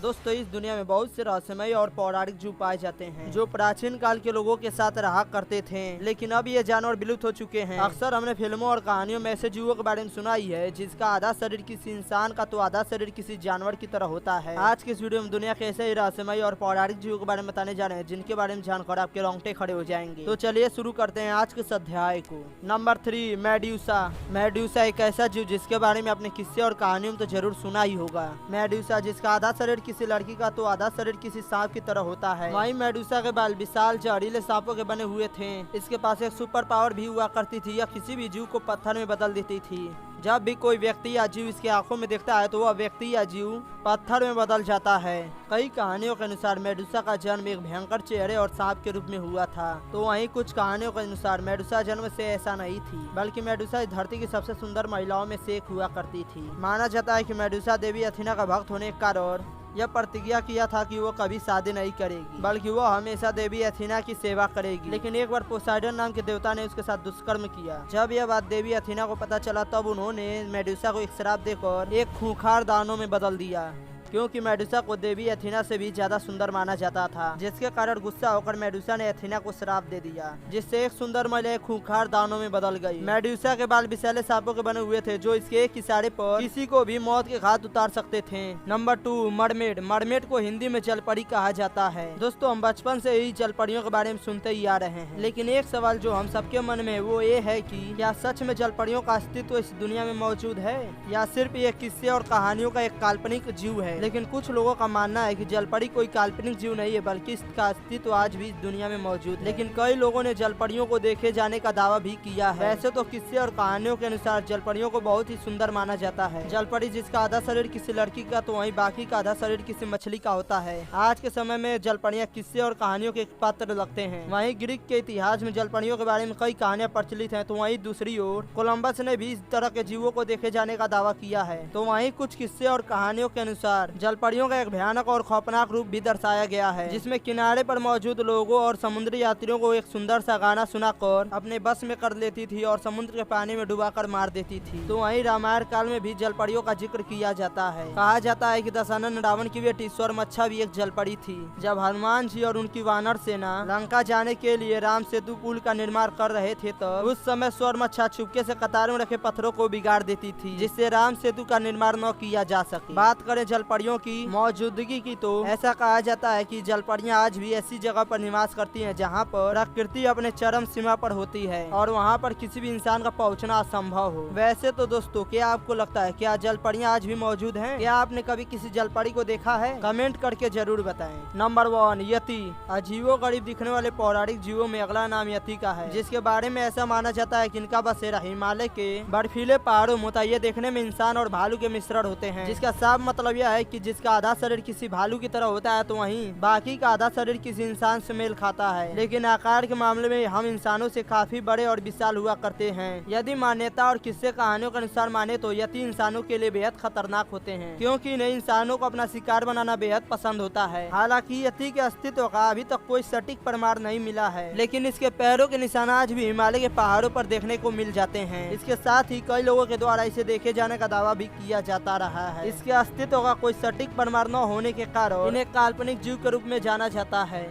दोस्तों इस दुनिया में बहुत से रहस्यमय और पौराणिक जीव पाए जाते हैं जो प्राचीन काल के लोगों के साथ रहा करते थे, लेकिन अब ये जानवर विलुप्त हो चुके हैं। अक्सर हमने फिल्मों और कहानियों में ऐसे जीवों के बारे में सुना ही है जिसका आधा शरीर किसी इंसान का तो आधा शरीर किसी जानवर की तरह होता है। आज के इस वीडियो में दुनिया के ऐसे ही रहस्यमय और पौराणिक जीवों के बारे में बताने जा रहे हैं जिनके बारे में जानकर आपके रोंगटे खड़े हो जाएंगे। तो चलिए शुरू करते हैं आज के इस अध्याय को। Number 3, medusa. मेड्यूसा एक ऐसा जीव जिसके बारे में अपने किस्से और कहानियों में तो जरूर सुना ही होगा। मेड्यूसा जिसका आधा शरीर किसी लड़की का तो आधा शरीर किसी सांप की तरह होता है। वहीं मेडुसा के बाल विशाल जहरीले सांपों के बने हुए थे। इसके पास एक सुपर पावर भी हुआ करती थी, यह किसी भी जीव को पत्थर में बदल देती थी। जब भी कोई व्यक्ति या जीव इसके आंखों में देखता है तो वह व्यक्ति या जीव पत्थर में बदल जाता है। कई कहानियों के अनुसार मेडुसा का जन्म एक भयंकर चेहरे और सांप के रूप में हुआ था, तो वहीं कुछ कहानियों के अनुसार मेडुसा जन्म से ऐसा नहीं थी, बल्कि मेडुसा इस धरती की सबसे सुंदर महिलाओं में से एक हुआ करती थी। माना जाता है कि मेडुसा देवी अथीना का भक्त होने के कारण यह प्रतिज्ञा किया था कि वो कभी शादी नहीं करेगी, बल्कि वो हमेशा देवी अथीना की सेवा करेगी। लेकिन एक बार पोसाइडन नाम के देवता ने उसके साथ दुष्कर्म किया। जब यह बात देवी अथीना को पता चला तब उन्होंने मेडुसा को एक श्राप देकर एक खूंखार दानव में बदल दिया, क्योंकि मेडुसा को देवी अथीना से भी ज्यादा सुंदर माना जाता था, जिसके कारण गुस्सा होकर मेडुसा ने अथीना को श्राप दे दिया, जिससे एक सुंदर महिला एक खूंखार दानव में बदल गई। मेडुसा के बाल विषैले सांपों के बने हुए थे जो इसके एक इशारे पर किसी को भी मौत के घाट उतार सकते थे। Number 2, mermaid. मरमेड को हिंदी में जलपरी कहा जाता है। दोस्तों हम बचपन से ही जलपरियों के बारे में सुनते ही आ रहे हैं, लेकिन एक सवाल जो हम सबके मन में वो ये है कि क्या सच में जलपरियों का अस्तित्व इस दुनिया में मौजूद है या सिर्फ ये किस्से और कहानियों का एक काल्पनिक जीव है। लेकिन कुछ लोगों का मानना है कि जलपरी कोई काल्पनिक जीव नहीं है, बल्कि इसका अस्तित्व आज भी इस दुनिया में मौजूद है। लेकिन कई लोगों ने जलपरियों को देखे जाने का दावा भी किया है। वैसे तो किस्से और कहानियों के अनुसार जलपरियों को बहुत ही सुंदर माना जाता है। जलपरी जिसका आधा शरीर किसी लड़की का तो वहीं बाकी का आधा शरीर किसी मछली का होता है। आज के समय में जलपरियां किस्से और कहानियों के पात्र लगते हैं। वहीं ग्रीक के इतिहास में जलपरियों के बारे में कई कहानियां प्रचलित हैं, तो वहीं दूसरी ओर कोलंबस ने भी इस तरह के जीवों को देखे जाने का दावा किया है। तो वहीं कुछ किस्से और कहानियों के अनुसार जलपरियों का एक भयानक और खौफनाक रूप भी दर्शाया गया है, जिसमें किनारे पर मौजूद लोगों और समुद्री यात्रियों को एक सुंदर सा गाना सुनाकर अपने बस में कर लेती थी और समुद्र के पानी में डुबाकर मार देती थी। तो वहीं रामायण काल में भी जलपरियों का जिक्र किया जाता है। कहा जाता है कि दशानन रावण की बेटी स्वरमच्छा भी एक जलपरी थी। जब हनुमान जी और उनकी वानर सेना लंका जाने के लिए राम सेतु पुल का निर्माण कर रहे थे तो उस समय स्वरमच्छा चुपके से कतार में रखे पत्थरों को बिगाड़ देती थी, जिससे राम सेतु का निर्माण न किया जा सके। बात करें जलपरियों की मौजूदगी की तो ऐसा कहा जाता है कि जलपरियां आज भी ऐसी जगह पर निवास करती हैं जहां पर प्रकृति अपने चरम सीमा पर होती है और वहां पर किसी भी इंसान का पहुंचना असंभव हो। वैसे तो दोस्तों क्या आपको लगता है, क्या जलपरियां आज भी मौजूद हैं? क्या आपने कभी किसी जलपरी को देखा है? कमेंट करके जरूर बताएं। नंबर 1, यति। अजीबो गरीब दिखने वाले पौराणिक जीवों में अगला नाम यति का है, जिसके बारे में ऐसा माना जाता है कि इनका बसेरा हिमालय के बर्फीले पहाड़ों में होता है। ये देखने में इंसान और भालू के मिश्रण होते हैं, जिसका साफ मतलब यह है कि जिसका आधा शरीर किसी भालू की तरह होता है तो वहीं बाकी का आधा शरीर किसी इंसान से मेल खाता है। लेकिन आकार के मामले में हम इंसानों से काफी बड़े और विशाल हुआ करते हैं। यदि मान्यता और किस्से कहानियों के अनुसार माने तो यति इंसानों के लिए बेहद खतरनाक होते हैं, क्योंकि इन्हें इंसानों को अपना शिकार बनाना बेहद पसंद होता है। हालांकि यति के अस्तित्व का अभी तक कोई सटीक प्रमाण नहीं मिला है, लेकिन इसके पैरों के निशान आज भी हिमालय के पहाड़ों पर देखने को मिल जाते हैं। इसके साथ ही कई लोगों के द्वारा इसे देखे जाने का दावा भी किया जाता रहा है। इसके अस्तित्व का कोई सटीक प्रमाण न होने के कारण इन्हें काल्पनिक जीव के रूप में जाना जाता है।